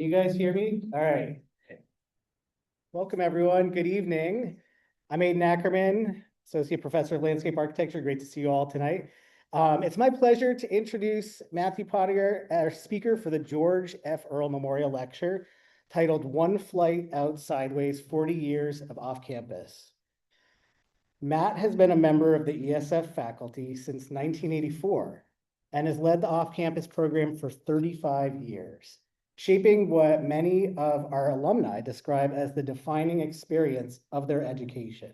You guys hear me? All right. Welcome, everyone. Good evening. I'm Aidan Ackerman, Associate Professor of Landscape Architecture. Great to see you all tonight. It's my pleasure to introduce Matthew Potteiger, our speaker for the George F. Earle Memorial Lecture, titled One Flight Out Sideways, 40 Years of Off-Campus. Matt has been a member of the ESF faculty since 1984 and has led the off-campus program for 35 years, shaping what many of our alumni describe as the defining experience of their education.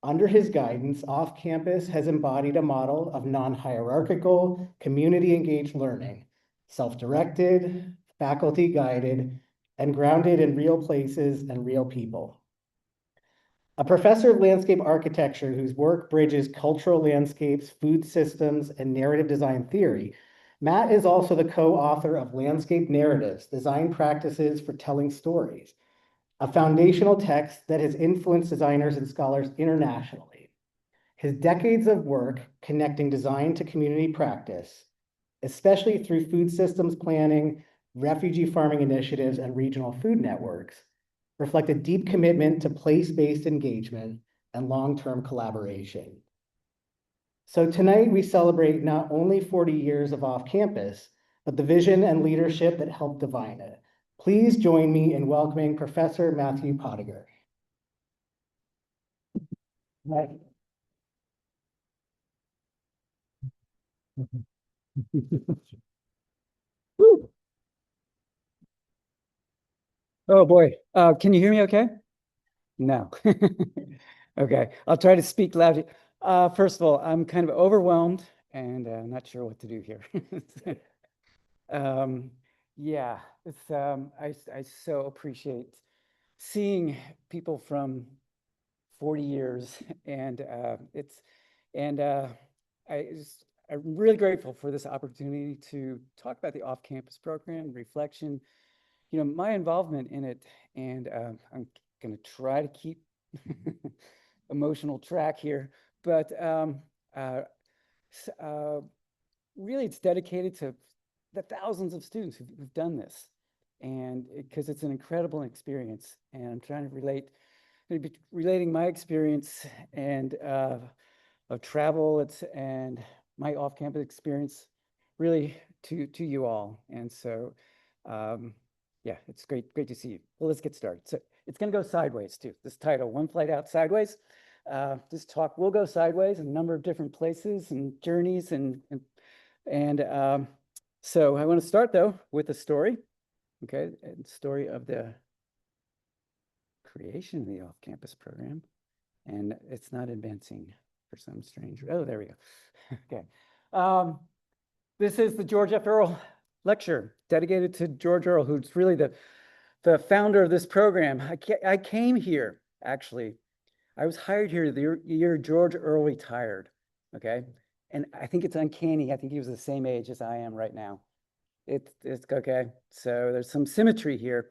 Under his guidance, off-campus has embodied a model of non-hierarchical, community-engaged learning, self-directed, faculty-guided, and grounded in real places and real people. A professor of landscape architecture whose work bridges cultural landscapes, food systems, and narrative design theory, Matt is also the co-author of Landscape Narratives, Design Practices for Telling Stories, a foundational text that has influenced designers and scholars internationally. His decades of work connecting design to community practice, especially through food systems planning, refugee farming initiatives, and regional food networks, reflect a deep commitment to place-based engagement and long-term collaboration. So tonight we celebrate not only 40 years of off-campus, but the vision and leadership that helped define it. Please join me in welcoming Professor Matthew Potteiger. Right. Oh boy, can you hear me okay? No. Okay, I'll try to speak loudly. First of all, I'm kind of overwhelmed and not sure what to do here. Yeah, it's I so appreciate seeing people from 40 years and I'm really grateful for this opportunity to talk about the off-campus program, reflection, my involvement in it, and I'm going to try to keep emotional track here, but really it's dedicated to the thousands of students who've done this, and because it's an incredible experience, and I'm trying to relating my experience and of travel and my off-campus experience really to you all, and so yeah, it's great to see you. Well, let's get started. So it's going to go sideways too. This title, One Flight Out Sideways. This talk will go sideways in a number of different places and journeys, so I want to start though with a story. Okay, and story of the creation of the off-campus program, and it's not advancing for some strange. Oh, there we go. Okay, this is the George F. Earle lecture dedicated to George Earle, who's really the founder of this program. I came here, actually. I was hired here the year George Earle retired, okay? And I think it's uncanny. I think he was the same age as I am right now. It's okay. So there's some symmetry here.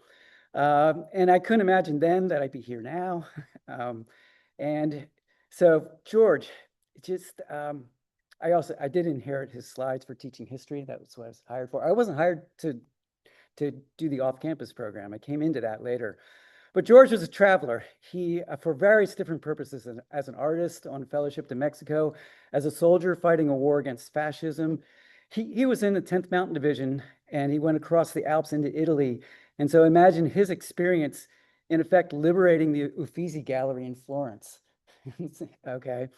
And I couldn't imagine then that I'd be here now. And so George, just, I did inherit his slides for teaching history. That was what I was hired for. I wasn't hired to do the off-campus program. I came into that later. But George was a traveler. He, for various different purposes, as an artist on fellowship to Mexico, as a soldier fighting a war against fascism. He was in the 10th Mountain Division, and he went across the Alps into Italy. And so imagine his experience, in effect, liberating the Uffizi Gallery in Florence, okay,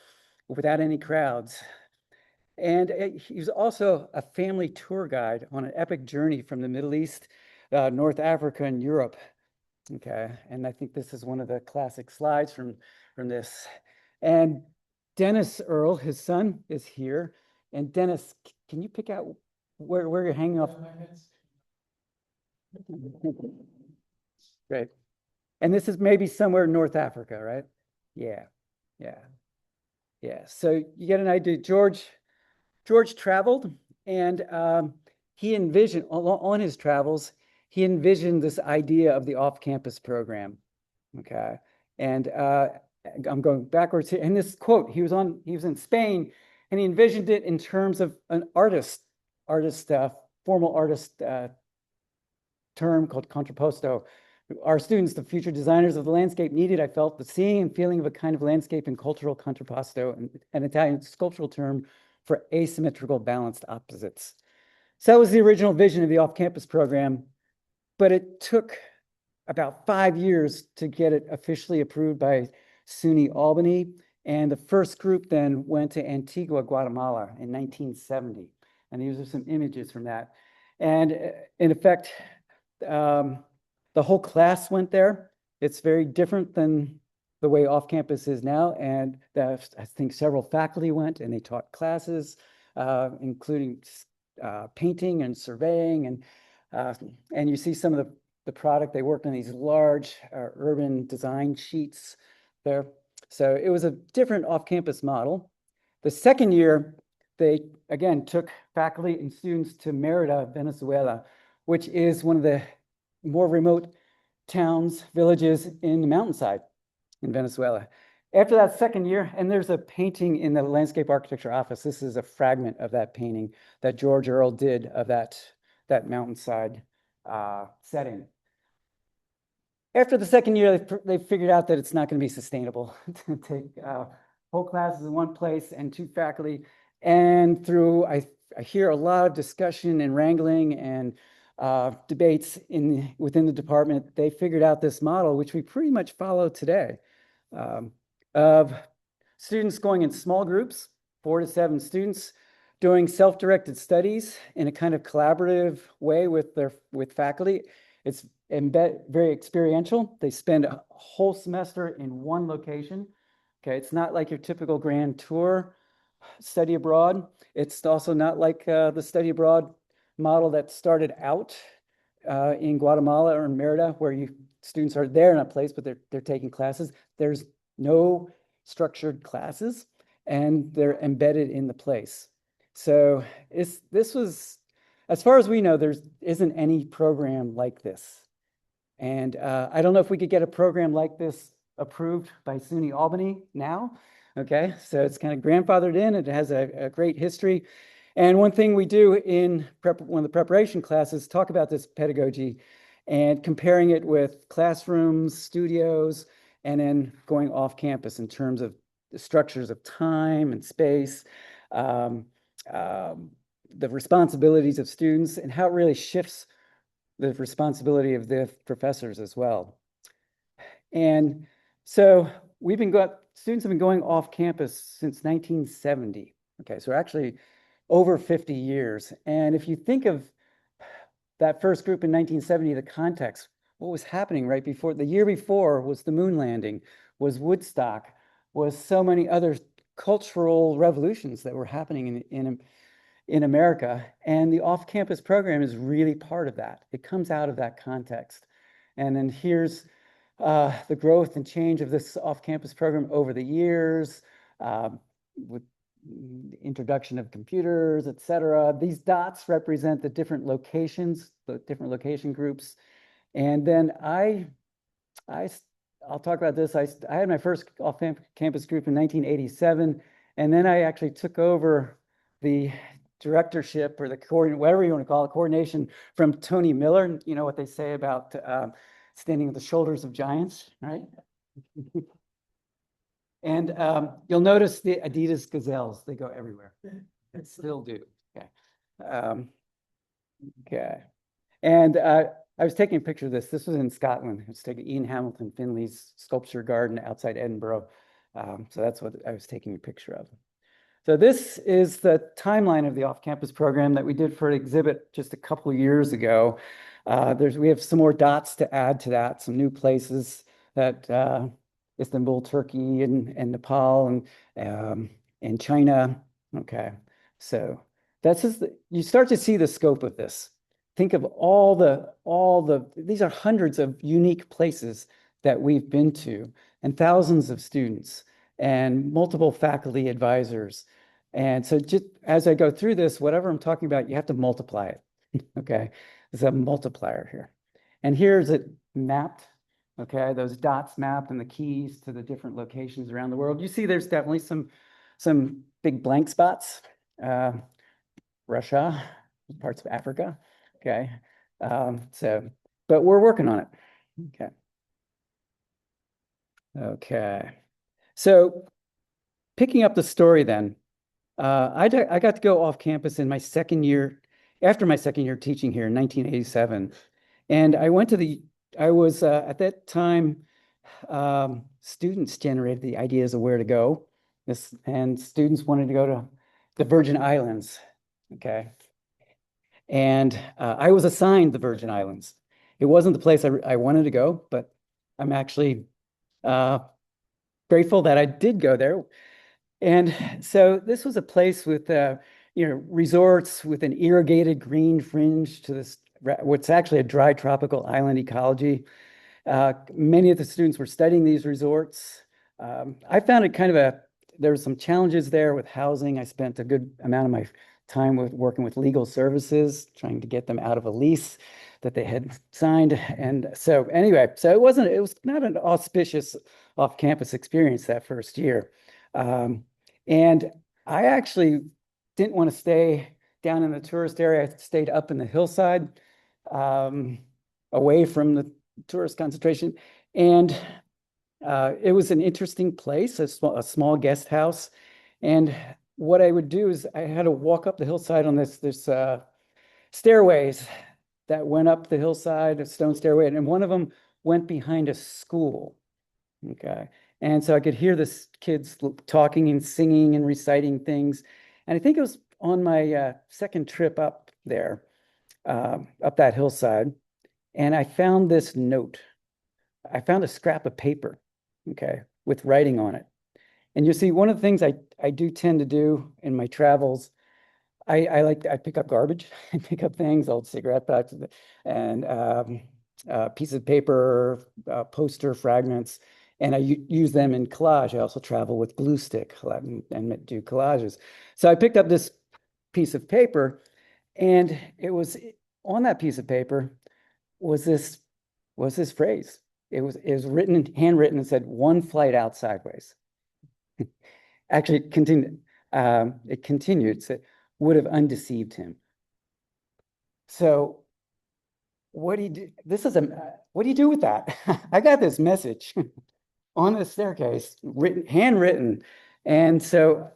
without any crowds. And he was also a family tour guide on an epic journey from the Middle East, North Africa, and Europe. Okay, and I think this is one of the classic slides from this. And Dennis Earle, his son, is here. And Dennis, can you pick out where you're hanging off? Great. And this is maybe somewhere in North Africa, right? Yeah. So you get an idea. George traveled, and he envisioned on his travels, he envisioned this idea of the off-campus program. Okay, and I'm going backwards here. And this quote, he was in Spain, and he envisioned it in terms of an formal artist term called contrapposto. Our students, the future designers of the landscape, needed, I felt, the seeing and feeling of a kind of landscape and cultural contrapposto, an Italian sculptural term for asymmetrical balanced opposites. So that was the original vision of the off-campus program, but it took about 5 years to get it officially approved by SUNY Albany. And the first group then went to Antigua, Guatemala in 1970. And these are some images from that. And in effect, the whole class went there. It's very different than the way off-campus is now. And I think several faculty went and they taught classes, including painting and surveying. And you see some of the product. They worked on these large urban design sheets there. So it was a different off-campus model. The second year, they again took faculty and students to Mérida, Venezuela, which is one of the more remote towns, villages in the mountainside in Venezuela. After that second year, and there's a painting in the landscape architecture office. This is a fragment of that painting that George Earle did of that mountainside setting. After the second year, they figured out that it's not going to be sustainable to take whole classes in one place and 2 faculty. And through, I hear a lot of discussion and wrangling and debates within the department, they figured out this model, which we pretty much follow today, of students going in small groups, 4 to 7 students, doing self-directed studies in a kind of collaborative way with faculty. It's very experiential. They spend a whole semester in one location. Okay, it's not like your typical grand tour study abroad. It's also not like the study abroad model that started out in Guatemala or in Mérida, where students are there in a place, but they're taking classes. There's no structured classes, and they're embedded in the place. So this was, as far as we know, there isn't any program like this. And I don't know if we could get a program like this approved by SUNY Albany now. Okay, so it's kind of grandfathered in. It has a great history. And one thing we do in one of the preparation classes, talk about this pedagogy and comparing it with classrooms, studios, and then going off campus in terms of the structures of time and space, the responsibilities of students, and how it really shifts the responsibility of the professors as well. And so students have been going off campus since 1970. Okay, so actually over 50 years. And if you think of that first group in 1970, the context, what was happening right before, the year before was the moon landing, was Woodstock, was so many other cultural revolutions that were happening in America. And the off-campus program is really part of that. It comes out of that context. And then here's the growth and change of this off-campus program over the years, with the introduction of computers, et cetera. These dots represent the different locations, the different location groups. And then I'll talk about this. I had my first off-campus group in 1987, and then I actually took over the directorship, or the whatever you want to call it, coordination, from Tony Miller. You know what they say about standing on the shoulders of giants, right? And you'll notice the Adidas Gazelles, they go everywhere. They still do. Okay. Okay. And I was taking a picture of this. This was in Scotland. It was taken Ian Hamilton Finley's sculpture garden outside Edinburgh. So that's what I was taking a picture of. So this is the timeline of the off-campus program that we did for an exhibit just a couple of years ago. We have some more dots to add to that, some new places that Istanbul, Turkey, and Nepal, and China. Okay, so you start to see the scope of this. Think of these are hundreds of unique places that we've been to, and thousands of students, and multiple faculty advisors. And so just as I go through this, whatever I'm talking about, you have to multiply it. Okay, there's a multiplier here. And here's it mapped. Okay, those dots mapped and the keys to the different locations around the world. You see there's definitely some big blank spots. Russia, parts of Africa. Okay, so but we're working on it. Okay. Okay. So picking up the story then, I got to go off campus in my second year, after my second year teaching here in 1987. And I was at that time, students generated the ideas of where to go. And students wanted to go to the Virgin Islands. Okay. And I was assigned the Virgin Islands. It wasn't the place I wanted to go, but I'm actually uh, grateful that I did go there. And so this was a place with, resorts with an irrigated green fringe to this, what's actually a dry tropical island ecology. Many of the students were studying these resorts. I found it there were some challenges there with housing. I spent a good amount of my time working with legal services, trying to get them out of a lease that they had signed. And so anyway, it was not an auspicious off-campus experience that first year. And I actually didn't want to stay down in the tourist area. I stayed up in the hillside, away from the tourist concentration. And it was an interesting place, a small guest house. And what I would do is I had to walk up the hillside on this stairways that went up the hillside, a stone stairway, and one of them went behind a school. Okay. And so I could hear the kids talking and singing and reciting things. And I think it was on my second trip up there, up that hillside. And I found this note. I found a scrap of paper, okay, with writing on it. And you see, one of the things I do tend to do in my travels, I pick up garbage, I pick up things, old cigarette butts, and pieces of paper, poster fragments, and I use them in collage. I also travel with glue stick and do collages. So I picked up this piece of paper, and it was on that piece of paper was this phrase. It was written, handwritten, and said, "One flight out sideways." Actually, it continued, said, "Would have undeceived him." So what do you do? What do you do with that? I got this message on the staircase, handwritten. And so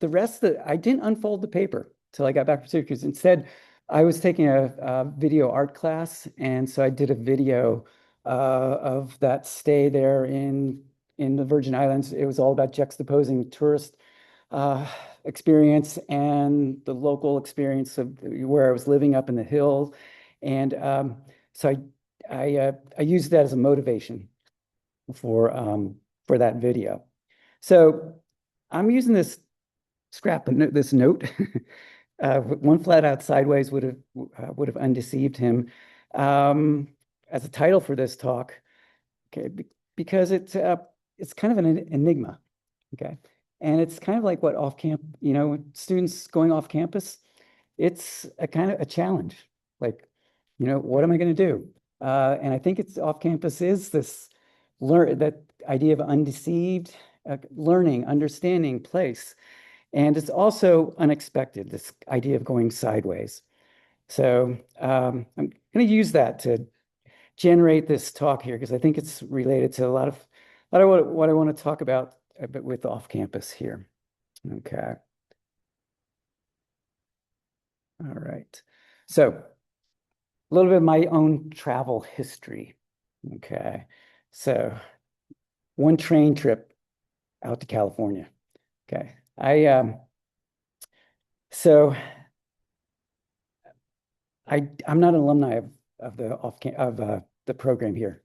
the rest of I didn't unfold the paper till I got back to Syracuse. Instead, I was taking a video art class, and so I did a video of that stay there in the Virgin Islands. It was all about juxtaposing tourist experience and the local experience of where I was living up in the hills. And so I used that as a motivation for that video. So I'm using this scrap of this note. One flat out sideways would have undeceived him, as a title for this talk. Okay, because it's kind of an enigma. Okay, and it's kind of like what students going off campus. It's a kind of a challenge. Like, what am I going to do? And I think it's off campus is this that idea of undeceived, learning, understanding place. And it's also unexpected, this idea of going sideways. So I'm going to use that to generate this talk here, because I think it's related to a lot of what I want to talk about a bit with off campus here. Okay. All right. So a little bit of my own travel history. Okay. So one train trip out to California. Okay. So I'm not an alumni of the program here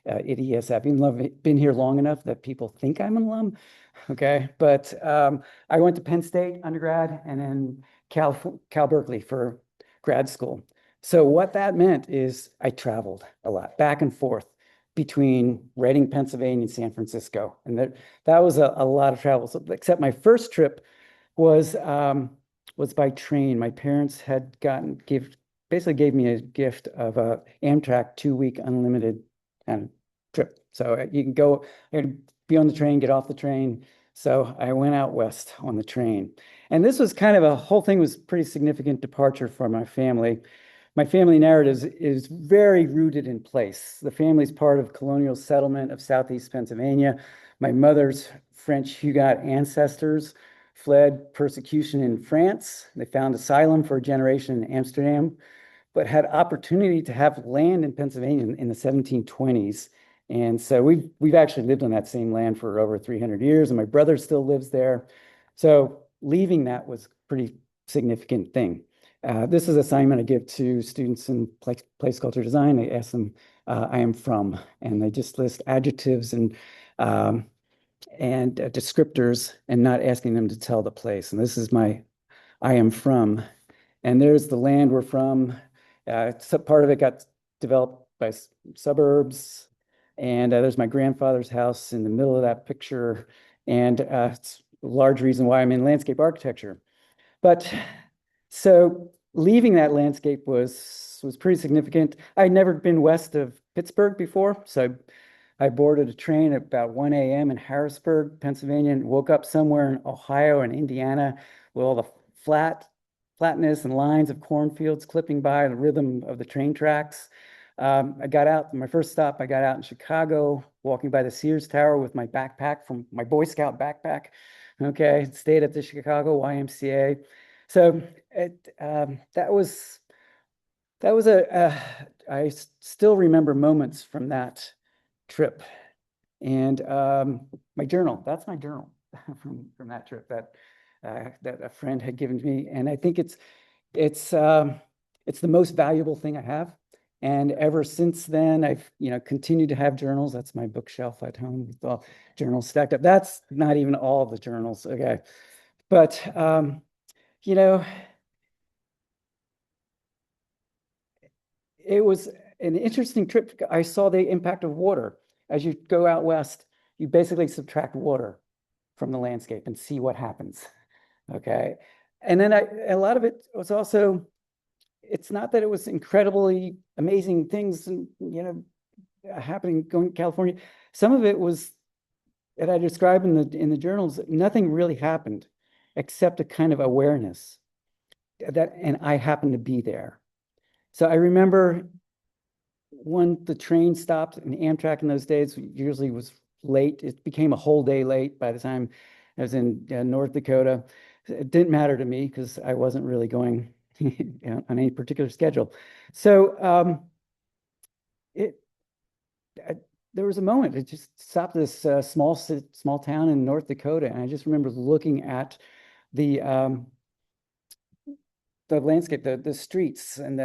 at ESF, even though I've been here long enough that people think I'm an alum. Okay, but I went to Penn State undergrad and then Cal Berkeley for grad school. So what that meant is I traveled a lot back and forth between Reading, Pennsylvania, and San Francisco, and that was a lot of travel. So, except my first trip was by train. My parents had basically gave me a gift of a Amtrak 2-week unlimited kind of trip. So you can go, I had to be on the train, get off the train. So I went out west on the train. And this was kind of whole thing was pretty significant departure for my family my family narrative is very rooted in place. The family's part of colonial settlement of Southeast Pennsylvania. My mother's French Huguenot ancestors fled persecution in France. They found asylum for a generation in Amsterdam, but had opportunity to have land in Pennsylvania in the 1720s. And so we've actually lived on that same land for over 300 years, and my brother still lives there. So leaving that was a pretty significant thing. This is an assignment I give to students in place culture design. I ask them, I am from, and they just list adjectives and descriptors, and not asking them to tell the place. And this is my I am from. And there's the land we're from. Part of it got developed by suburbs. And there's my grandfather's house in the middle of that picture. And it's a large reason why I'm in landscape architecture. But so leaving that landscape was pretty significant. I'd never been west of Pittsburgh before. So I boarded a train at about 1 a.m. in Harrisburg, Pennsylvania, and woke up somewhere in Ohio and Indiana with all the flatness and lines of cornfields clipping by, the rhythm of the train tracks. I got out, my first stop, I got out in Chicago, walking by the Sears Tower with my backpack from my Boy Scout backpack. Okay, stayed at the Chicago YMCA. So that was I still remember moments from that trip. And my journal, that's my journal from that trip that a friend had given to me. And I think it's the most valuable thing I have. And ever since then, I've continued to have journals. That's my bookshelf at home with all journals stacked up. That's not even all the journals, okay. But it was an interesting trip. I saw the impact of water. As you go out west, you basically subtract water from the landscape and see what happens. Okay. And then a lot of it was also, it's not that it was incredibly amazing things, happening going to California. Some of it was that I describe in the journals. Nothing really happened except a kind of awareness and I happened to be there. So I remember when the train stopped, and Amtrak in those days usually was late. It became a whole day late by the time I was in North Dakota. It didn't matter to me because I wasn't really going on any particular schedule. So there was a moment. It just stopped this small town in North Dakota, and I just remember looking at the landscape, the streets, and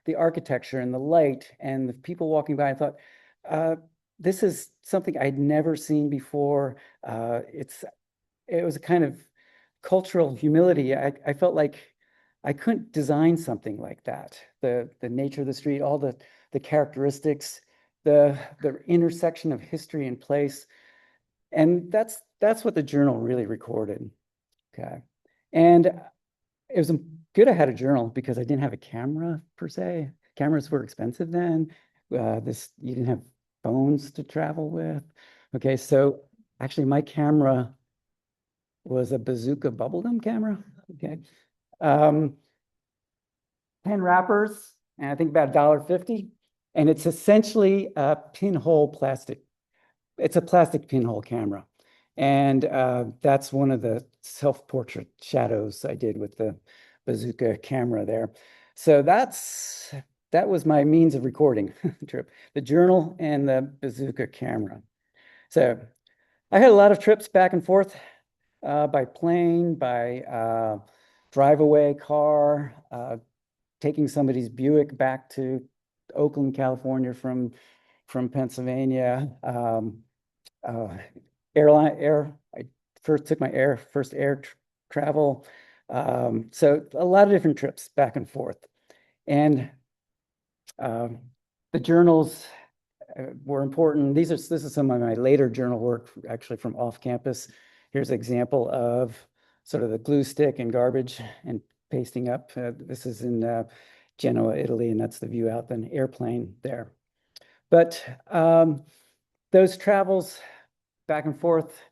the architecture, and the light, and the people walking by. I thought, this is something I'd never seen before. It was a kind of cultural humility. I felt like I couldn't design something like that. The nature of the street, all the characteristics, the intersection of history and place. And that's what the journal really recorded. Okay. And it was good I had a journal because I didn't have a camera per se. Cameras were expensive then. You didn't have phones to travel with. Okay, so actually my camera was a Bazooka bubblegum camera. Okay. 10 wrappers, and I think about $1.50. And it's essentially a pinhole plastic. It's a plastic pinhole camera. And that's one of the self-portrait shadows I did with the Bazooka camera there. So that was my means of recording trip, the journal and the Bazooka camera. So I had a lot of trips back and forth by plane, by drive-away car, taking somebody's Buick back to Oakland, California from Pennsylvania. I first took my first air travel. So a lot of different trips back and forth. And the journals were important. This is some of my later journal work, actually from off campus. Here's an example of sort of the glue stick and garbage and pasting up. This is in Genoa, Italy, and that's the view out the airplane there. But those travels back and forth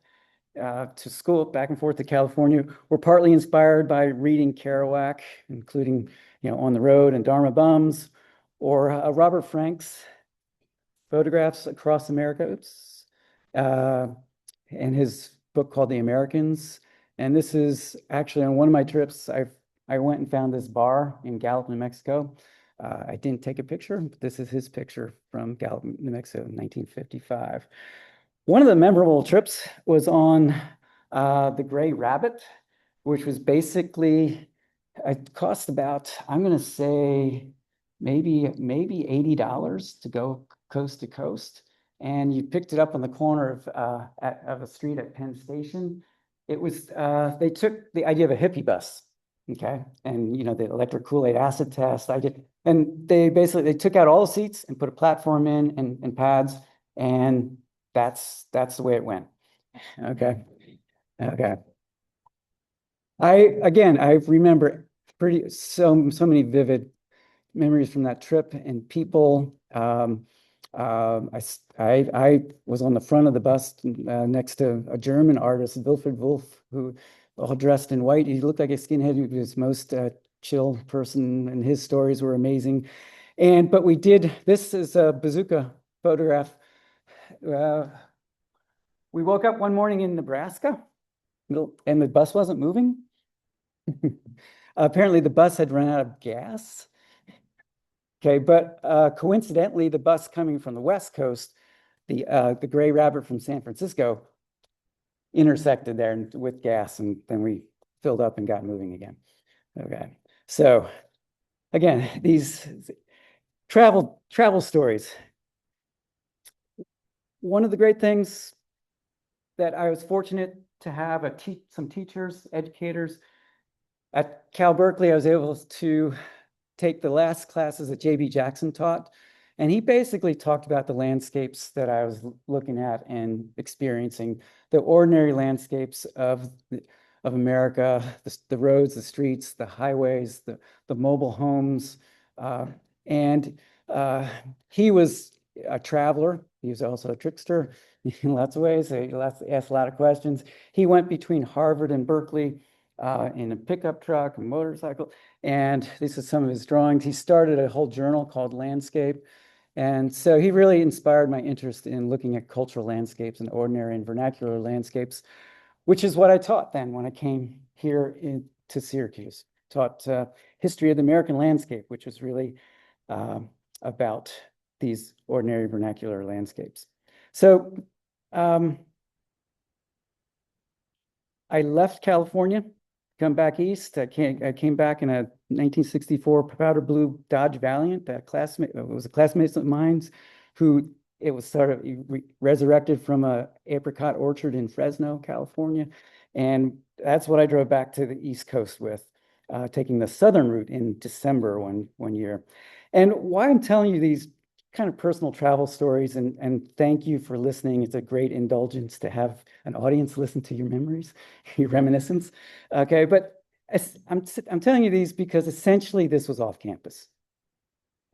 to school back and forth to California were partly inspired by reading Kerouac, including, On the Road and Dharma Bums, or Robert Frank's Photographs Across America, and his book called The Americans. And this is actually on one of my trips, I went and found this bar in Gallup, New Mexico. I didn't take a picture, but this is his picture from Gallup, New Mexico in 1955. One of the memorable trips was on the Gray Rabbit, which was basically, it cost about, I'm going to say, maybe $80 to go coast to coast. And you picked it up on the corner of a street at Penn Station. It was, they took the idea of a hippie bus, okay? And, the electric Kool-Aid acid test, and they took out all the seats and put a platform in and pads, and that's the way it went. Okay. I remember so many vivid memories from that trip, and people. I was on the front of the bus next to a German artist, Wilfried Wolf, who all dressed in white. He looked like a skinhead. He was most chill person, and his stories were amazing. But we did. This is a bazooka photograph. We woke up one morning in Nebraska, and the bus wasn't moving. Apparently, the bus had run out of gas. Okay, but coincidentally, the bus coming from the West Coast, the Gray Rabbit from San Francisco, intersected there with gas, and then we filled up and got moving again. Okay, so again, these travel stories. One of the great things that I was fortunate to have some teachers, educators at Cal Berkeley. I was able to take the last classes that J.B. Jackson taught, and he basically talked about the landscapes that I was looking at and experiencing, the ordinary landscapes of America, the roads, the streets, the highways, the mobile homes, and he was a traveler. He was also a trickster in lots of ways. He asked a lot of questions. He went between Harvard and Berkeley in a pickup truck, a motorcycle, and this is some of his drawings. He started a whole journal called Landscape. And so he really inspired my interest in looking at cultural landscapes and ordinary and vernacular landscapes, which is what I taught then when I came here to Syracuse. Taught history of the American landscape, which was really about these ordinary vernacular landscapes. So I left California, come back east. I came back in a 1964 powder blue Dodge Valiant. It was a classmate of mine who it was sort of resurrected from a apricot orchard in Fresno, California. And that's what I drove back to the East Coast with, taking the southern route in December one year. And why I'm telling you these kind of personal travel stories, and thank you for listening. It's a great indulgence to have an audience listen to your memories, your reminiscence. Okay, but I'm telling you these because essentially this was off campus.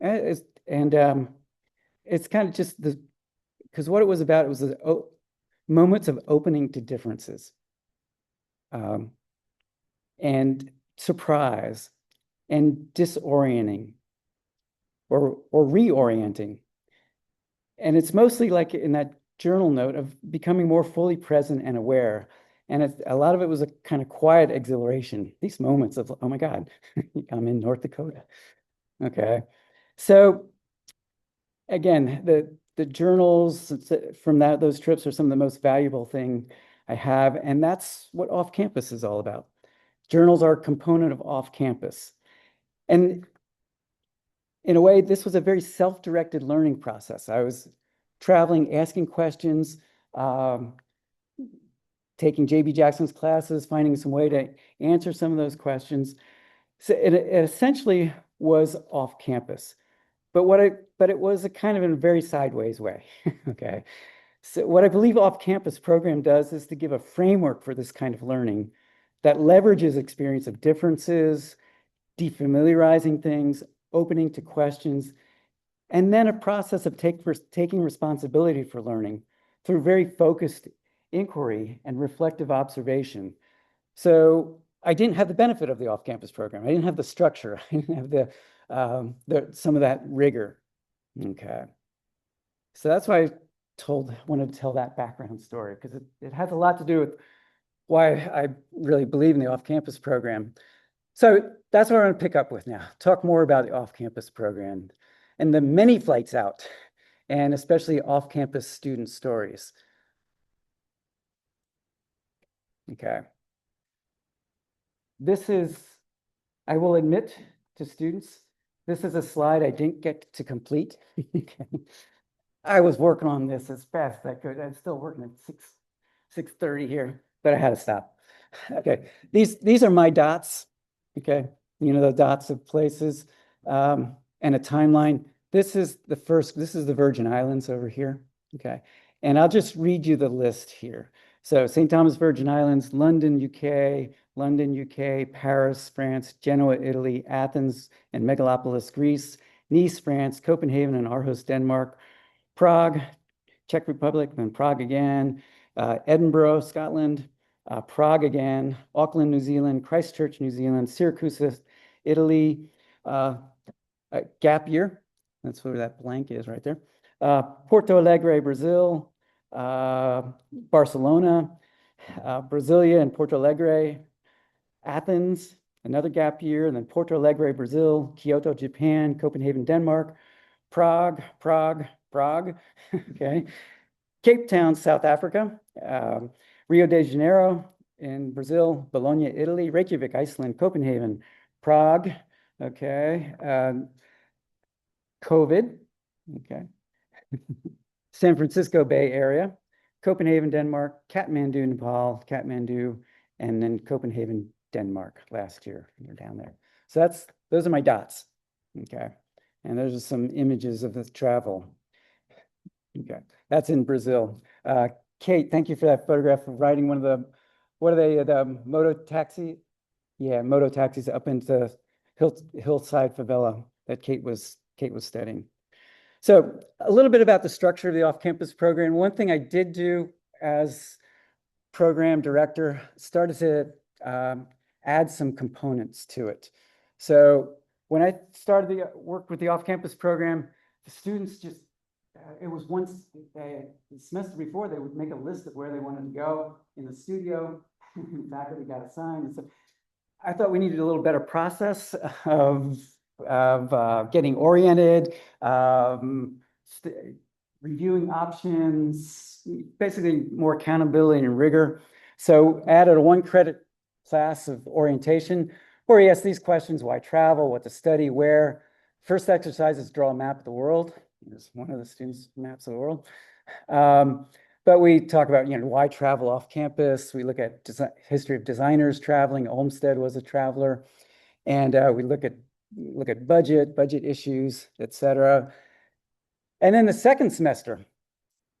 It's kind of just because what it was about, it was moments of opening to differences, and surprise, and disorienting, or reorienting. And it's mostly like in that journal note of becoming more fully present and aware. And a lot of it was a kind of quiet exhilaration, these moments of, oh my God, I'm in North Dakota. Okay. So again, the journals from those trips are some of the most valuable thing I have. And that's what off-campus is all about. Journals are a component of off-campus. And in a way, this was a very self-directed learning process. I was traveling, asking questions, taking J.B. Jackson's classes, finding some way to answer some of those questions. So it essentially was off campus, but it was a kind of in a very sideways way. Okay. So what I believe off-campus program does is to give a framework for this kind of learning that leverages experience of differences, defamiliarizing things, opening to questions, and then a process of taking responsibility for learning through very focused inquiry and reflective observation. So I didn't have the benefit of the off-campus program. I didn't have the structure. I didn't have some of that rigor. Okay. So that's why I wanted to tell that background story, because it has a lot to do with why I really believe in the off-campus program. So that's what I'm going to pick up with now. Talk more about the off-campus program and the many flights out, and especially off-campus student stories. Okay. This is, I will admit to students, this is a slide I didn't get to complete. Okay. I was working on this as fast as I could. I'm still working at 6:30 here, but I had to stop. Okay, these are my dots. Okay, you know, the dots of places and a timeline. This is the Virgin Islands over here. Okay, and I'll just read you the list here. So St. Thomas Virgin Islands, London, UK, Paris, France, Genoa, Italy, Athens and Megalopolis, Greece, Nice, France, Copenhagen and Aarhus, Denmark, Prague, Czech Republic, then Prague again, Edinburgh, Scotland, Prague again, Auckland, New Zealand, Christchurch, New Zealand, Syracuse, Italy, gap year, that's where that blank is right there, Porto Alegre, Brazil, Barcelona, Brasilia and Porto Alegre, Athens, another gap year, and then Porto Alegre, Brazil, Kyoto, Japan, Copenhagen, Denmark, Prague, okay, Cape Town, South Africa, Rio de Janeiro in Brazil, Bologna, Italy, Reykjavik, Iceland, Copenhagen, Prague, okay, COVID, okay, San Francisco Bay Area, Copenhagen, Denmark, Kathmandu, Nepal, Kathmandu, and then Copenhagen, Denmark last year. We're down there. So those are my dots, okay, and those are some images of the travel. Okay, that's in Brazil. Kate, thank you for that photograph of riding one of the, what are they, the moto taxi? Yeah, moto taxis up into Hillside Favela that Kate was studying. So a little bit about the structure of the off-campus program. One thing I did do as program director, started to add some components to it. So when I started the work with the off-campus program, the students just it was once the semester before, they would make a list of where they wanted to go in the studio. Faculty got assigned. And so I thought we needed a little better process of getting oriented, reviewing options, basically more accountability and rigor. So added a 1-credit class of orientation where he asked these questions: why travel, what to study, where. First exercise is draw a map of the world. Here's one of the students' maps of the world. But we talk about, why travel off campus. We look at history of designers traveling. Olmsted was a traveler. And we look at budget issues, etc. And then the second semester,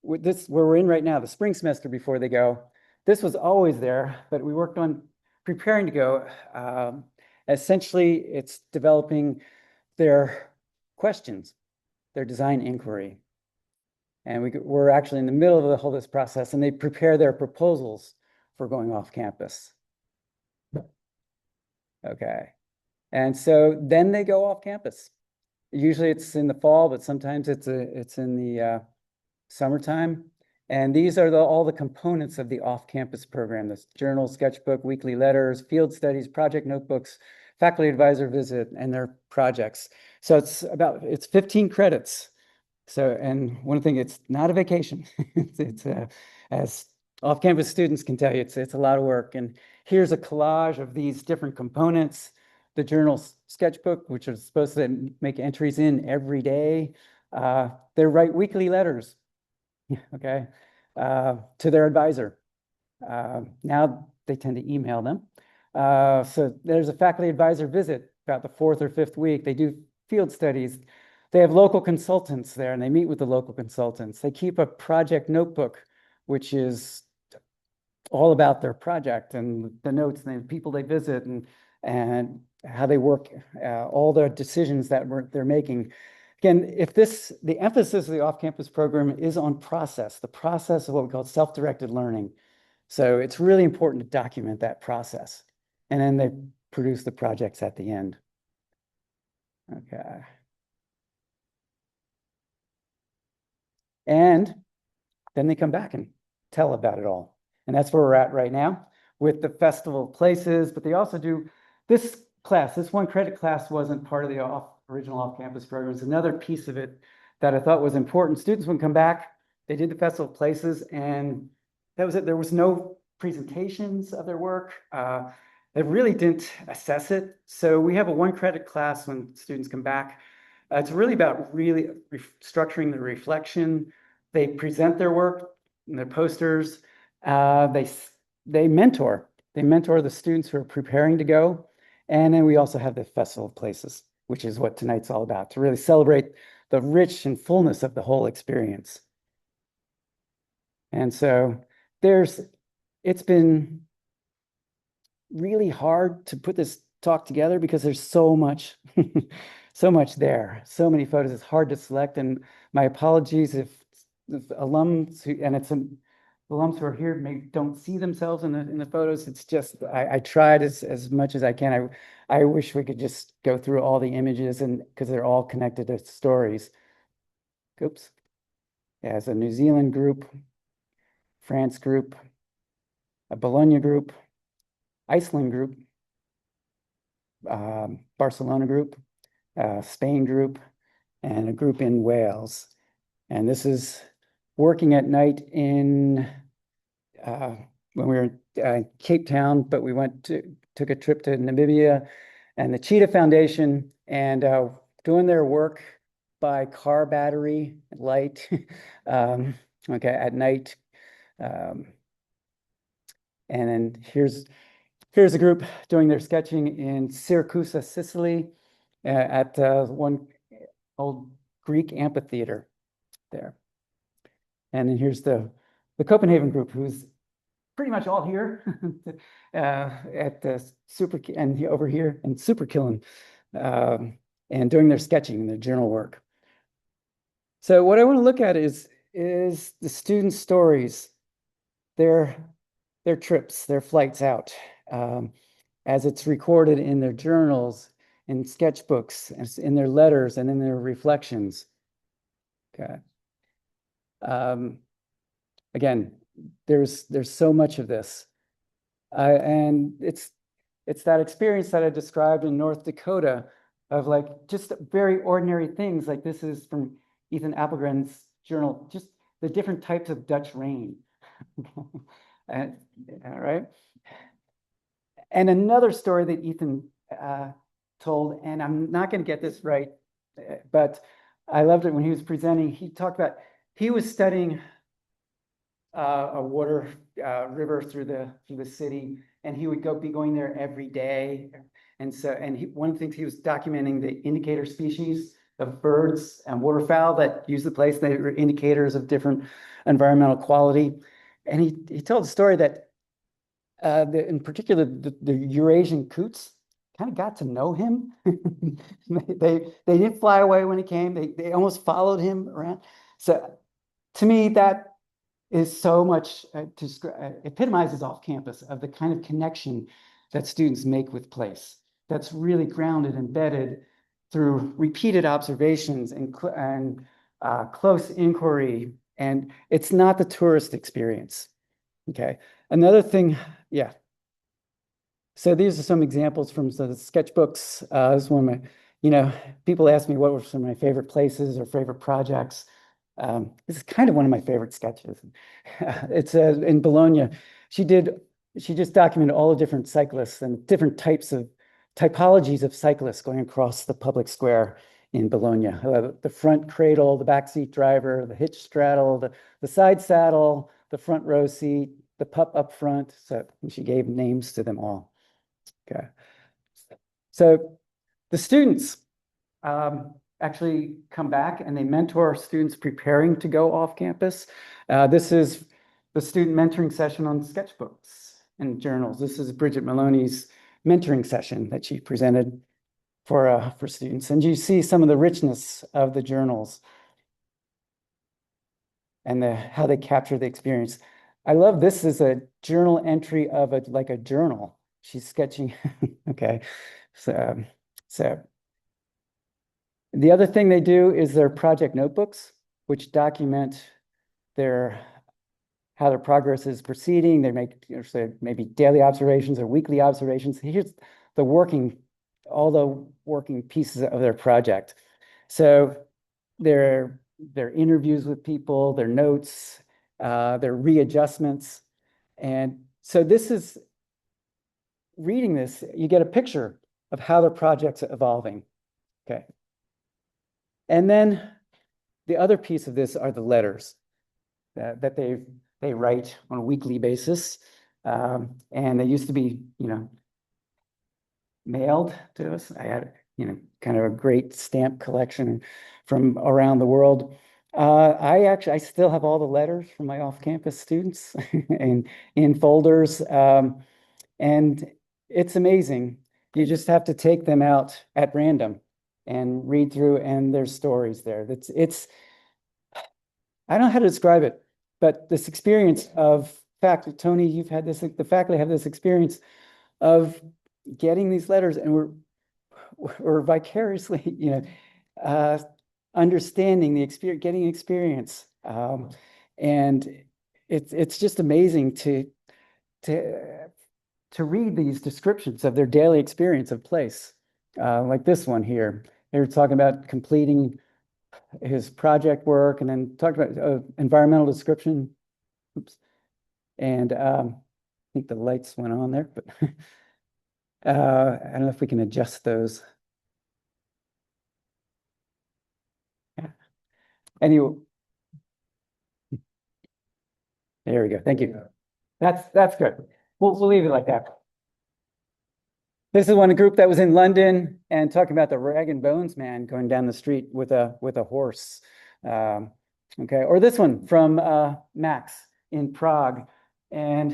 where we're in right now, the spring semester before they go, this was always there, but we worked on preparing to go. Essentially, it's developing their questions, their design inquiry. And we're actually in the middle of the whole this process, and they prepare their proposals for going off campus. Okay. And so then they go off campus. Usually it's in the fall, but sometimes it's in the summertime. And these are all the components of the off-campus program: this journal, sketchbook, weekly letters, field studies, project notebooks, faculty advisor visit, and their projects. So it's 15 credits. So, and one thing, it's not a vacation. it's as off-campus students can tell you, it's a lot of work. And here's a collage of these different components: the journal sketchbook, which is supposed to make entries in every day. They write weekly letters, okay, to their advisor. Now they tend to email them. So there's a faculty advisor visit about the 4th or 5th week. They do field studies. They have local consultants there, and they meet with the local consultants. They keep a project notebook, which is all about their project and the notes and the people they visit and how they work, all the decisions that they're making. again, the emphasis of the off-campus program is on process, the process of what we call self-directed learning. So it's really important to document that process. And then they produce the projects at the end. Okay. And then they come back and tell about it all. And that's where we're at right now with the festival places, but they also do this class. This one credit class wasn't part of the original off-campus program. It's another piece of it that I thought was important. Students would come back, they did the festival places, and that was it. There was no presentations of their work. They really didn't assess it. So we have a one credit class when students come back. It's really about structuring the reflection. They present their work, their posters. They mentor. They mentor the students who are preparing to go. And then we also have the festival of places, which is what tonight's all about, to really celebrate the rich and fullness of the whole experience. And so it's been really hard to put this talk together because there's so much, so much there, so many photos. It's hard to select. And my apologies if alums alums who are here don't see themselves in the photos. It's just I tried as much as I can. I wish we could just go through all the images and because they're all connected to stories. Oops. Yeah, it's a New Zealand group, France group, a Bologna group, Iceland group, Barcelona group, Spain group, and a group in Wales. And this is working at night in when we were in Cape Town, but we took a trip to Namibia and the Cheetah Foundation and doing their work by car battery light, okay, at night. And then here's a group doing their sketching in Syracuse, Sicily, at one old Greek amphitheater there. And then here's the Copenhagen group, who's pretty much all here at the and over here in Superkillen, and doing their sketching and their journal work. So what I want to look at is the students' stories, their trips, their flights out, as it's recorded in their journals, in sketchbooks, in their letters, and in their reflections. Okay. Again, there's so much of this, and it's that experience that I described in North Dakota of like just very ordinary things. Like this is from Ethan Appelgren's journal, just the different types of Dutch rain. All right. And another story that Ethan told, and I'm not going to get this right, but I loved it when he was presenting. He talked about he was studying a water river through the city, and he would be going there every day. And so, one of the things he was documenting the indicator species of birds and waterfowl that use the place. They were indicators of different environmental quality. And he told the story that in particular the Eurasian coots kind of got to know him. they didn't fly away when he came. They almost followed him around. So to me, that is so much epitomizes off campus of the kind of connection that students make with place. That's really grounded, embedded through repeated observations and close inquiry. And it's not the tourist experience. Okay. Another thing, yeah. So these are some examples from the sketchbooks. This is one of my, people ask me what were some of my favorite places or favorite projects. This is kind of one of my favorite sketches. It's in Bologna. She just documented all the different cyclists and different typologies of cyclists going across the public square in Bologna. The front cradle, the backseat driver, the hitch straddle, the side saddle, the front row seat, the pup up front. So she gave names to them all. Okay. So the students actually come back and they mentor students preparing to go off campus. This is the student mentoring session on sketchbooks and journals. This is Bridget Maloney's mentoring session that she presented. for students. And you see some of the richness of the journals and how they capture the experience. I love this is a journal entry of like a journal. She's sketching. Okay. So the other thing they do is their project notebooks, which document how their progress is proceeding. They make say maybe daily observations or weekly observations. Here's all the working pieces of their project. So their interviews with people, their notes, their readjustments. And so reading this, you get a picture of how their project's evolving. Okay. And then the other piece of this are the letters that they write on a weekly basis. And they used to be, mailed to us. I had, kind of a great stamp collection from around the world. I still have all the letters from my off-campus students and in folders. And it's amazing. You just have to take them out at random and read through, and there's stories there. I don't know how to describe it, but this experience of Tony, you've had this, the faculty have this experience of getting these letters, and we're vicariously, understanding the experience, getting experience. And it's just amazing to read these descriptions of their daily experience of place. Like this one here. They were talking about completing his project work and then talked about environmental description. Oops. And I think the lights went on there, but I don't know if we can adjust those. Yeah. Anyway, there we go. Thank you. That's good. We'll leave it like that. This is one group that was in London and talking about the rag and bones man going down the street with a horse. Okay, or this one from Max in Prague, and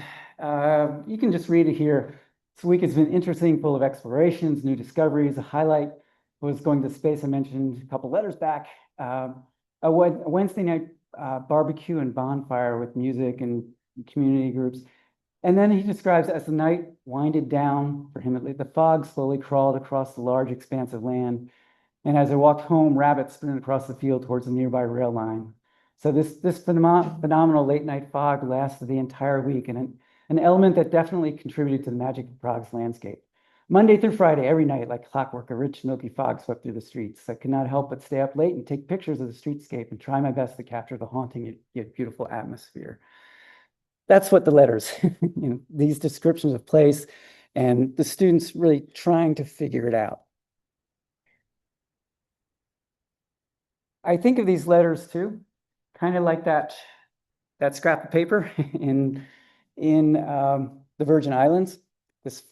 you can just read it here. This week has been interesting, full of explorations, new discoveries. A highlight was going to space. I mentioned a couple letters back. A Wednesday night barbecue and bonfire with music and community groups. And then he describes as the night winded down, for him at least, the fog slowly crawled across the large expanse of land. And as I walked home, rabbits sprinted across the field towards the nearby rail line. So this phenomenal late night fog lasted the entire week, and an element that definitely contributed to the magic of Prague's landscape. Monday through Friday, every night, like clockwork, a rich milky fog swept through the streets. I could not help but stay up late and take pictures of the streetscape and try my best to capture the haunting yet beautiful atmosphere. That's what the letters, these descriptions of place, and the students really trying to figure it out. I think of these letters too, kind of like that scrap of paper in the Virgin Islands, this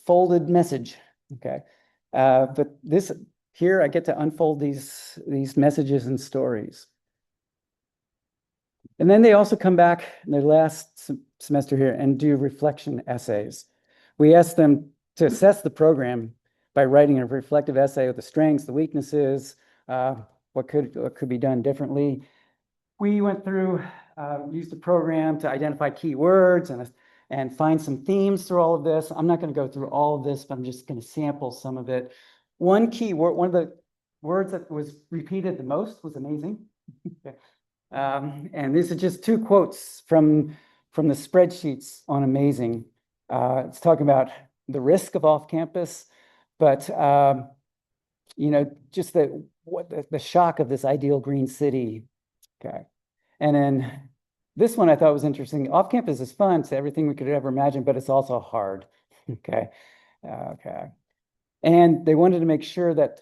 folded message. Okay, but this here I get to unfold these messages and stories. And then they also come back in their last semester here and do reflection essays. We asked them to assess the program by writing a reflective essay of the strengths, the weaknesses, what could be done differently. We went through, used the program to identify key words and find some themes through all of this. I'm not going to go through all of this, but I'm just going to sample some of it. One key word, one of the words that was repeated the most was amazing. And these are just two quotes from the spreadsheets on amazing. It's talking about the risk of off-campus, but just the shock of this ideal green city. Okay, and then this one I thought was interesting. Off-campus is fun, it's everything we could ever imagine, but it's also hard. Okay, and they wanted to make sure that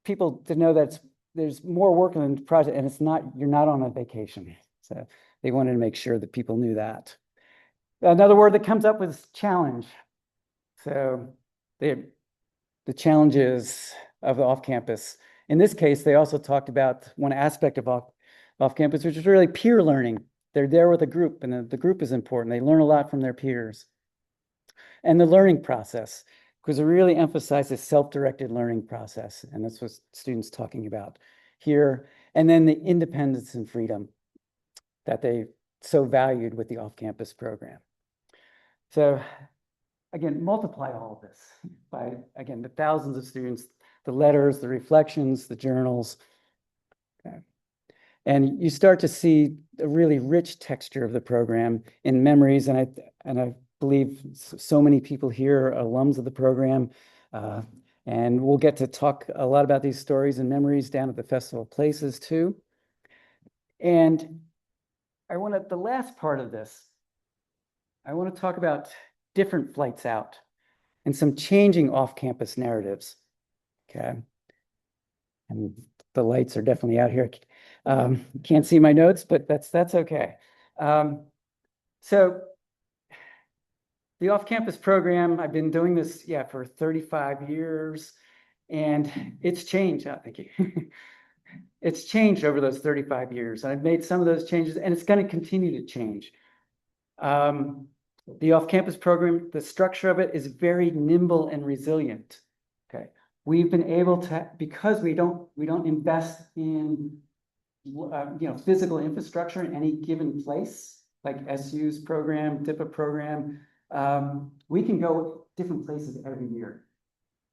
people to know that there's more work in the project, and you're not on a vacation. So they wanted to make sure that people knew that. Another word that comes up was challenge. So the challenges of the off-campus. In this case, they also talked about one aspect of off-campus, which is really peer learning. They're there with a group, and the group is important. They learn a lot from their peers. And the learning process, because it really emphasizes self-directed learning process. And that's what students talking about here. And then the independence and freedom that they so valued with the off-campus program. So again, multiply all of this by, again, the thousands of students, the letters, the reflections, the journals. Okay. And you start to see a really rich texture of the program in memories. And I believe so many people here are alums of the program. And we'll get to talk a lot about these stories and memories down at the Festival of Places too. And the last part of this, I want to talk about different flights out and some changing off-campus narratives. Okay. And the lights are definitely out here. Can't see my notes, but that's okay. So the off-campus program, I've been doing this, for 35 years, and it's changed. Thank you. It's changed over those 35 years. I've made some of those changes, and it's going to continue to change. The off-campus program, the structure of it is very nimble and resilient. Okay, we've been able to, because we don't invest in physical infrastructure in any given place, like SU's program, DIPA program. We can go different places every year.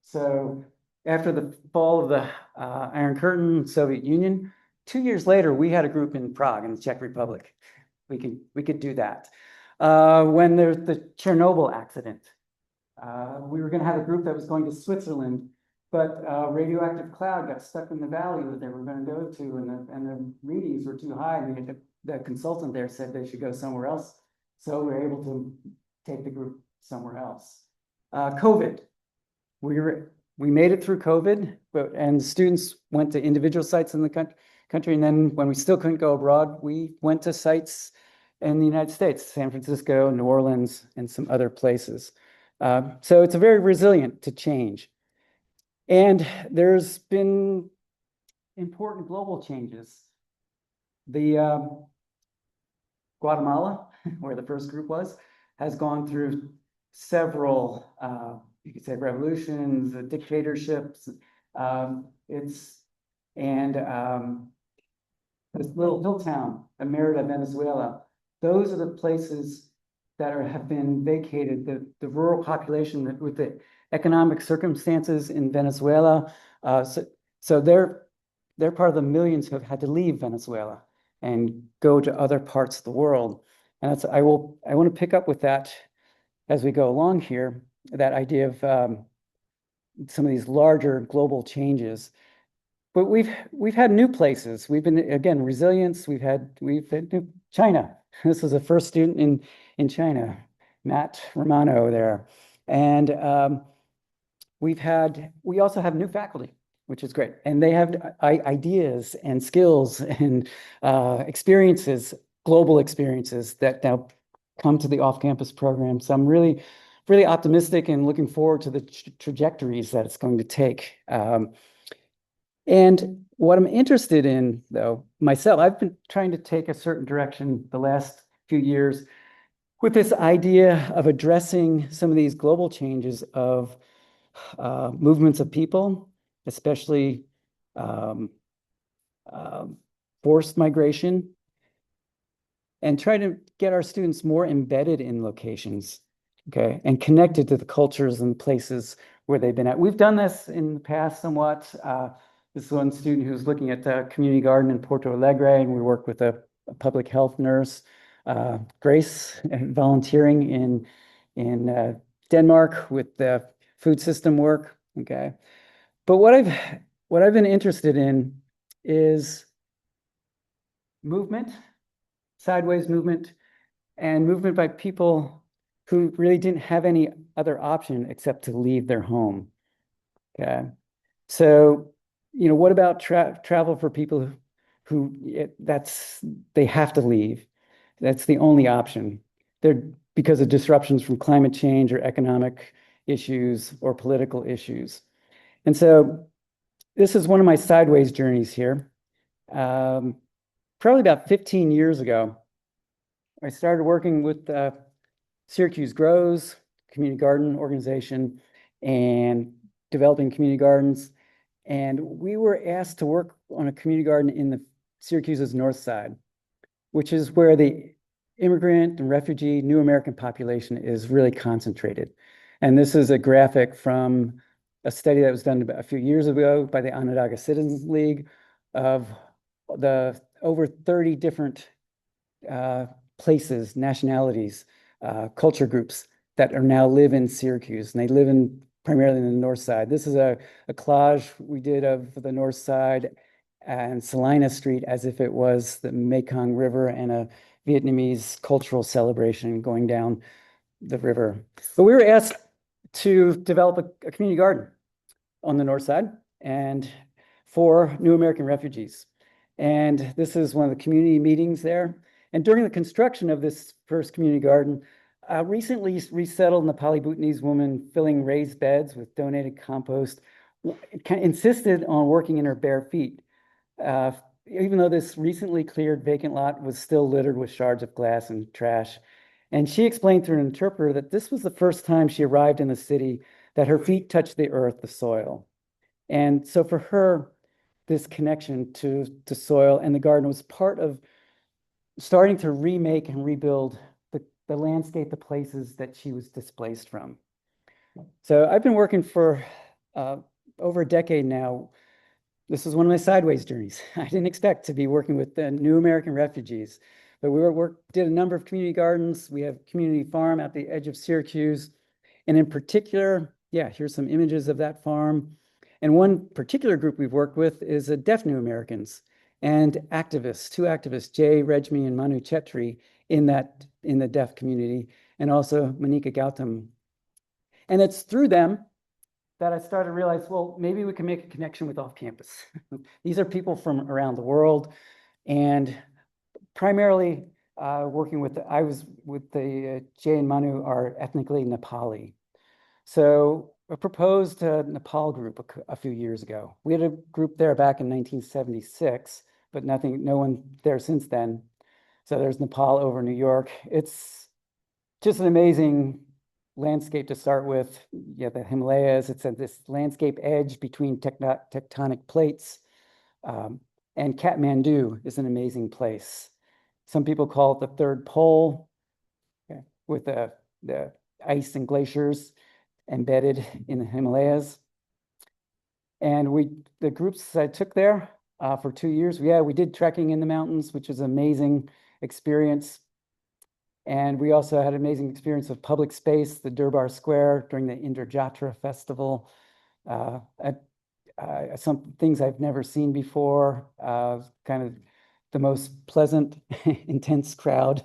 So after the fall of the Iron Curtain, Soviet Union, 2 years later, we had a group in Prague in the Czech Republic. We could do that. When there's the Chernobyl accident, we were going to have a group that was going to Switzerland, but radioactive cloud got stuck in the valley that they were going to go to, and the readings were too high, and the consultant there said they should go somewhere else. So we were able to take the group somewhere else. COVID, we made it through COVID, and students went to individual sites in the country, and then when we still couldn't go abroad, we went to sites in the United States, San Francisco, New Orleans, and some other places. So it's a very resilient to change. And there's been important global changes. The Guatemala, where the first group was, has gone through several, you could say, revolutions, dictatorships. This little hill town, Merida, Venezuela, those are the places that have been vacated. The rural population with the economic circumstances in Venezuela. So they're part of the millions who have had to leave Venezuela and go to other parts of the world. And I want to pick up with that as we go along here, that idea of some of these larger global changes. But we've had new places. We've been, again, resilience. We've had China. This was the first student in China, Matt Romano there. And we also have new faculty, which is great. And they have ideas and skills and experiences, global experiences that now come to the off-campus program. So I'm really, really optimistic and looking forward to the trajectories that it's going to take. And what I'm interested in, though, myself, I've been trying to take a certain direction the last few years with this idea of addressing some of these global changes of movements of people, especially forced migration, and try to get our students more embedded in locations, okay, and connected to the cultures and places where they've been at. We've done this in the past somewhat. This one student who's looking at the community garden in Porto Alegre, and we work with a public health nurse, Grace, volunteering in Denmark with the food system work. Okay, but what I've been interested in is movement, sideways movement, and movement by people who really didn't have any other option except to leave their home. Okay, so what about travel for people who they have to leave? That's the only option. They're because of disruptions from climate change or economic issues or political issues. And so this is one of my sideways journeys here. Probably about 15 years ago, I started working with Syracuse Grows, community garden organization, and developing community gardens. And we were asked to work on a community garden in the Syracuse's north side, which is where the immigrant and refugee new American population is really concentrated. And this is a graphic from a study that was done about a few years ago by the Onondaga Citizens League of the over 30 different places, nationalities, culture groups that are now live in Syracuse, and they live in primarily in the north side. This is a collage we did of the north side and Salina Street as if it was the Mekong River and a Vietnamese cultural celebration going down the river. But we were asked to develop a community garden on the north side and for new American refugees. And this is one of the community meetings there. And during the construction of this first community garden, recently resettled Nepali Bhutanese woman filling raised beds with donated compost insisted on working in her bare feet. Even though this recently cleared vacant lot was still littered with shards of glass and trash. And she explained through an interpreter that this was the first time she arrived in the city that her feet touched the earth, the soil. And so for her, this connection to soil and the garden was part of starting to remake and rebuild the landscape, the places that she was displaced from. So I've been working for over a decade now. This is one of my sideways journeys. I didn't expect to be working with the new American refugees, but we did a number of community gardens. We have a community farm at the edge of Syracuse. And in particular, yeah, here's some images of that farm. And one particular group we've worked with is deaf New Americans and activists, two activists, Jay Rejmi and Manu Chetri in the deaf community, and also Monika Gautam. And it's through them that I started to realize, well, maybe we can make a connection with off-campus. These are people from around the world, and primarily working with, I was with the Jay and Manu are ethnically Nepali. So I proposed a Nepal group a few years ago. We had a group there back in 1976, but no one there since then. So there's Nepal over New York. It's just an amazing landscape to start with. Yeah, the Himalayas, it's at this landscape edge between tectonic plates. And Kathmandu is an amazing place. Some people call it the third pole, with the ice and glaciers embedded in the Himalayas. And the groups I took there for 2 years, we did trekking in the mountains, which was an amazing experience. And we also had an amazing experience of public space, the Durbar Square during the Indra Jatra festival. Some things I've never seen before, kind of the most pleasant, intense crowd,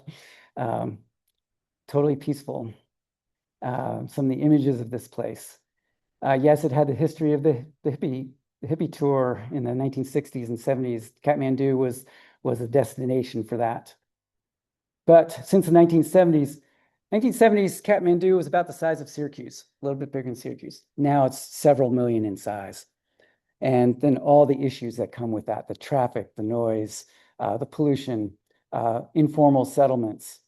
totally peaceful. Some of the images of this place. Yes, it had the history of the hippie tour in the 1960s and 70s. Kathmandu was a destination for that. But since the 1970s, Kathmandu was about the size of Syracuse, a little bit bigger than Syracuse. Now it's several million in size. And then all the issues that come with that, the traffic, the noise, the pollution, informal settlements.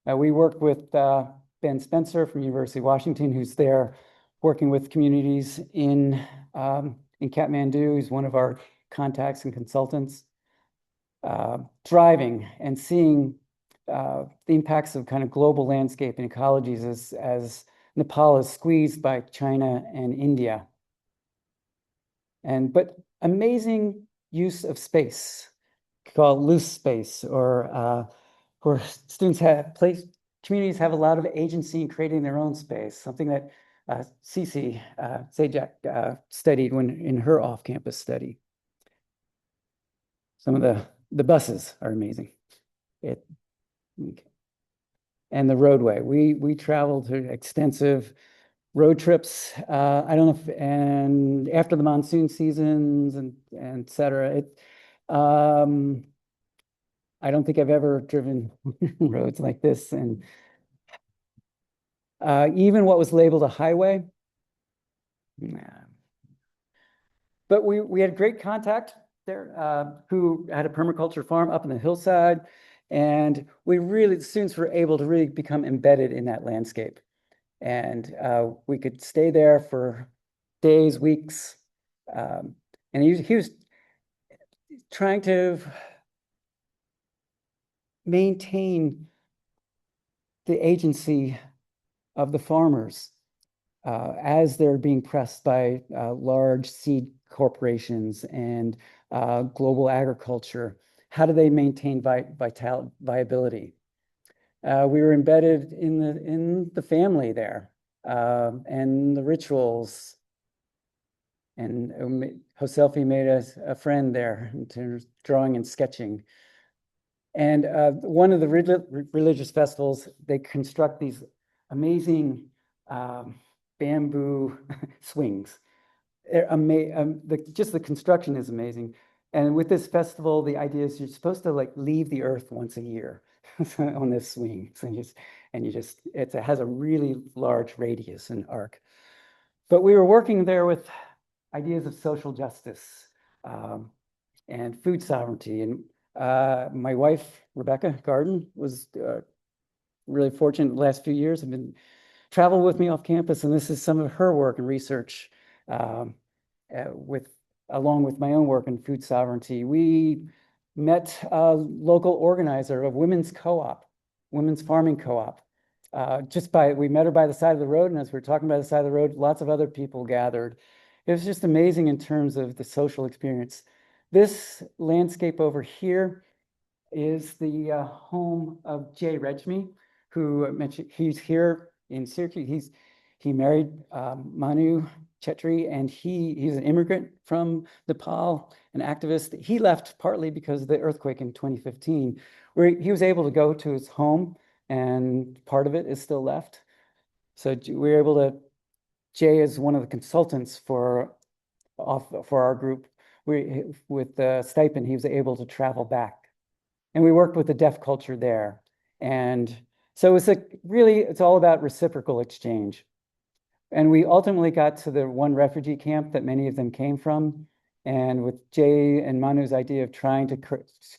We worked with Ben Spencer from University of Washington, who's there working with communities in Kathmandu. He's one of our contacts and consultants. Driving and seeing the impacts of kind of global landscape and ecologies as Nepal is squeezed by China and India. But amazing use of space, called loose space, or where communities have a lot of agency in creating their own space, something that Cece Zajac studied in her off-campus study. Some of the buses are amazing. And the roadway. We traveled to extensive road trips. I don't know and after the monsoon seasons and et cetera. I don't think I've ever driven roads like this. And even what was labeled a highway. But we had great contact there who had a permaculture farm up in the hillside. And the students were able to really become embedded in that landscape. And we could stay there for days, weeks. And he was trying to maintain the agency of the farmers as they're being pressed by large seed corporations and global agriculture. How do they maintain viability? We were embedded in the family there and the rituals. And Joselfi made us a friend there in terms of drawing and sketching. And one of the religious festivals, they construct these amazing bamboo swings. Just the construction is amazing. And with this festival, the idea is you're supposed to like leave the earth once a year on this swing. So it has a really large radius and arc. But we were working there with ideas of social justice and food sovereignty. And my wife, Rebecca Garden, was really fortunate the last few years, have been traveling with me off campus. And this is some of her work and research along with my own work in food sovereignty. We met a local organizer of women's farming co-op. We met her by the side of the road, and as we were talking by the side of the road, lots of other people gathered. It was just amazing in terms of the social experience. This landscape over here is the home of Jay Rejmi, who mentioned he's here in Syracuse. He married Manu Chetri, and he's an immigrant from Nepal, an activist. He left partly because of the earthquake in 2015, where he was able to go to his home, and part of it is still left. So we were able to. Jay is one of the consultants for our group. With the stipend, he was able to travel back, and we worked with the deaf culture there. And so it's all about reciprocal exchange. And we ultimately got to the one refugee camp that many of them came from. And with Jay and Manu's idea of trying to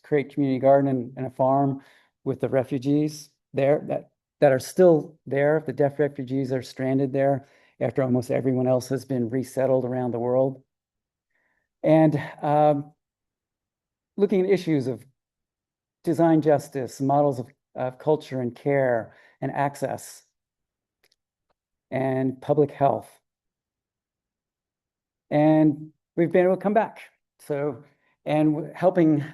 create community garden and a farm with the refugees there that are still there, the deaf refugees are stranded there after almost everyone else has been resettled around the world. And looking at issues of design justice, models of culture and care and access and public health. And we've been able to come back. And helping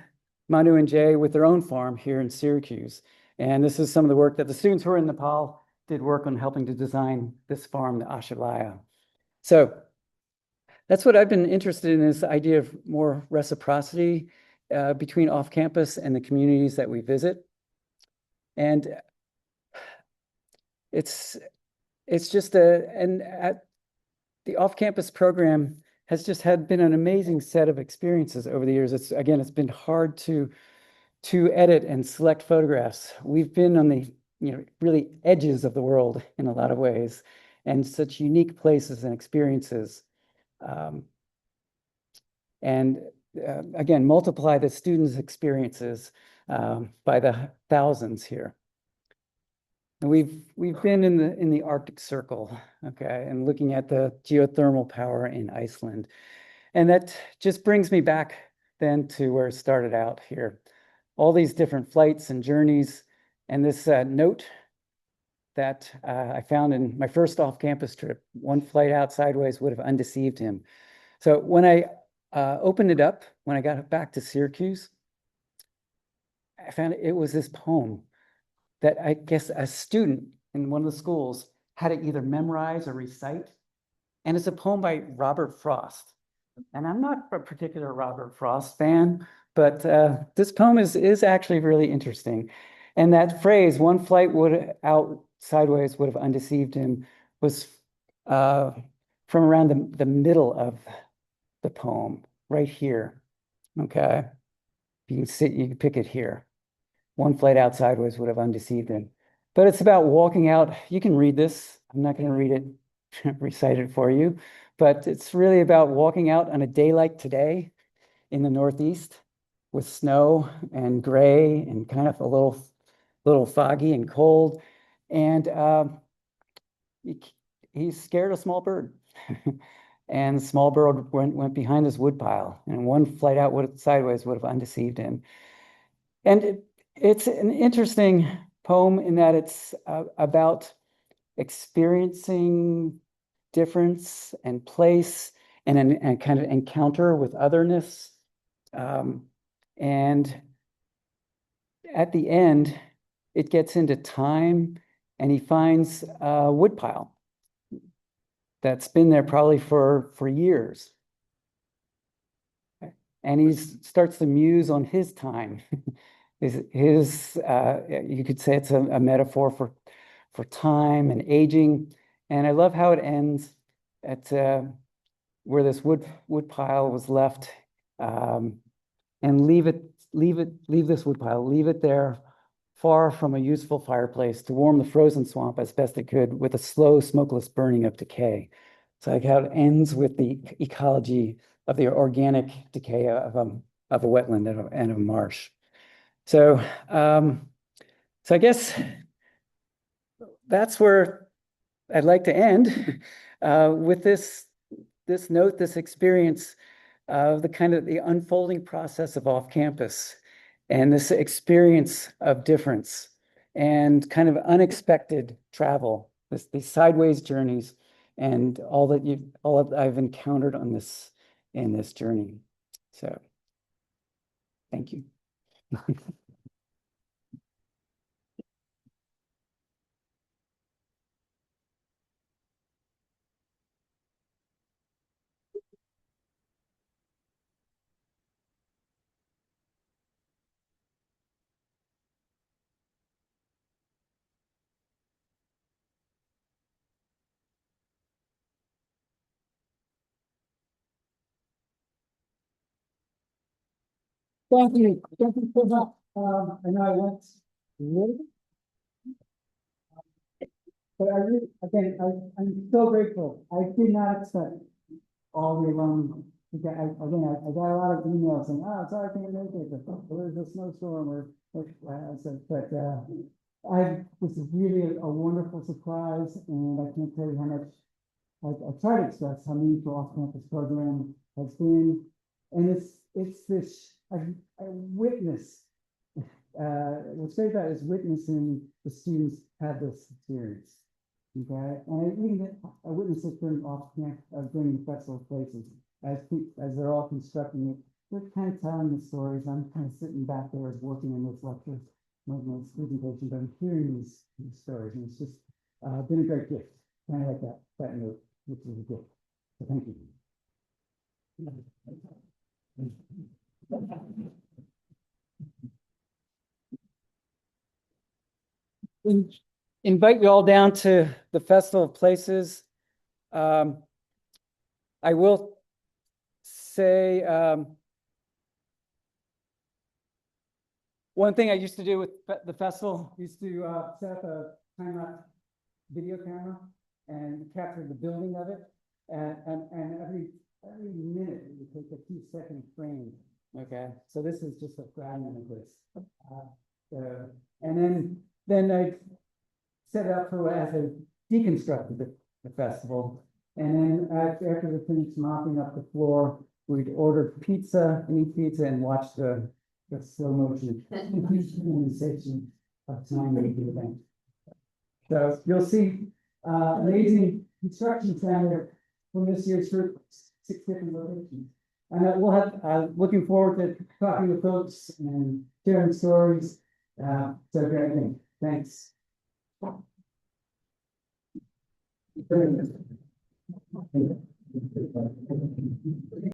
Manu and Jay with their own farm here in Syracuse. And this is some of the work that the students who are in Nepal did work on helping to design this farm, the Ashalaya. So that's what I've been interested in, is the idea of more reciprocity between off-campus and the communities that we visit. And it's just the off-campus program has just been an amazing set of experiences over the years. It's been hard to edit and select photographs. We've been on the really edges of the world in a lot of ways, and such unique places and experiences. Again, multiply the students' experiences by the thousands here. And we've been in the Arctic Circle, okay, and looking at the geothermal power in Iceland. And that just brings me back then to where it started out here. All these different flights and journeys, and this note that I found in my first off-campus trip. One flight out sideways would have undeceived him. So when I opened it up, when I got back to Syracuse, I found it was this poem that I guess a student in one of the schools had to either memorize or recite. And it's a poem by Robert Frost. And I'm not a particular Robert Frost fan, but this poem is actually really interesting. And that phrase, one flight would out sideways would have undeceived him, was from around the middle of the poem, right here. Okay. You can pick it here. One flight out sideways would have undeceived him. But it's about walking out. You can read this. I'm not going to read it, recite it for you. But it's really about walking out on a day like today in the Northeast with snow and gray and kind of a little foggy and cold. And he scared a small bird. And the small bird went behind this woodpile, and one flight out sideways would have undeceived him. And it's an interesting poem in that it's about experiencing difference and place and a kind of encounter with otherness. And at the end, it gets into time, and he finds a woodpile that's been there probably for years. And he starts to muse on his time. You could say it's a metaphor for time and aging. And I love how it ends at where this wood pile was left, and leave this wood pile, leave it there far from a useful fireplace to warm the frozen swamp as best it could with a slow, smokeless burning of decay. So like how it ends with the ecology of the organic decay of a wetland and a marsh. So, so I guess that's where I'd like to end with this note, this experience of the unfolding process of off campus, and this experience of difference and kind of unexpected travel, these sideways journeys, and all that I've encountered on in this journey. So, thank you. Thank you. Thank you so much. I know I went really, but again, I'm so grateful. I did not expect all the alum. I got a lot of emails saying, "Oh, sorry, I can't make it. There's a snowstorm," this is really a wonderful surprise, and I can't tell you how much I try to express how meaningful off-campus program has been, and it's this I witness. What's great about it is witnessing the students have this experience. Okay, and I witnessed it during during the festival places as they're all constructing it. They're kind of telling the stories. I'm kind of sitting back there as working in this lecture, making this presentation, but I'm hearing these stories, and it's just been a great gift. Kind of like that note, which is a gift. So thank you. Invite you all down to the Festival of Places. I will say one thing I used to do with the festival, used to set up a time-lapse video camera and capture the building of it, and every minute it would take a 2-second frame. Okay, so this is just a fragment of this, and then I set it up for as I deconstructed the festival. And then after we finished mopping up the floor, we'd order pizza, eat pizza, and watch the slow motion sensation of time at the event. So you'll see amazing construction center from this year's group, 6 different locations. And we'll have looking forward to talking with folks and sharing stories. So great thing. Thanks. Thank you.